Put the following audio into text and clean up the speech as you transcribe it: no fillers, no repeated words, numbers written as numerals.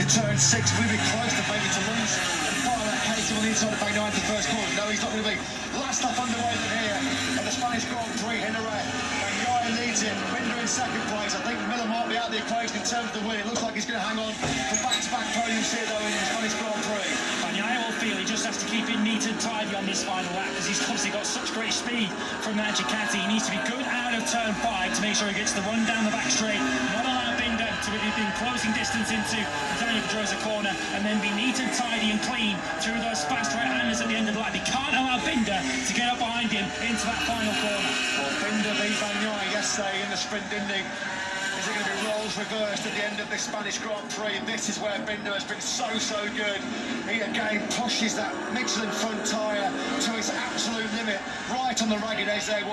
into turn 6, really close to maybe to lose. And fire that case on the inside of Bagnaia into the first corner. No, he's not going to be. Last lap underway than here at the Spanish Grand Prix in Jerez. Bagnaia leads it. Binder in second place. I think Miller might be out of the equation in terms of the win. It looks like he's going to hang on for back-to-back podiums here, though, in the Spanish Grand Prix. Bagnaia will feel he just has to keep it neat and tidy on this final lap because he's obviously got such great speed from that Ducati. He needs to be good out of turn 5 to make sure he gets the run down the back straight, not allow Binder to be in closing distance into Daniel Pedrosa corner, and then be neat and tidy and clean through those fast right-handers at the end of the lap. He can't allow Binder to get up behind him into that final corner. Well, Binder beat Bagnaia yesterday in the sprint, didn't he? Is it going to be roles reversed at the end of the Spanish Grand Prix? This is where Binder has been so good. He again pushes that Michelin front tyre to its absolute limit, right on the ragged edge there.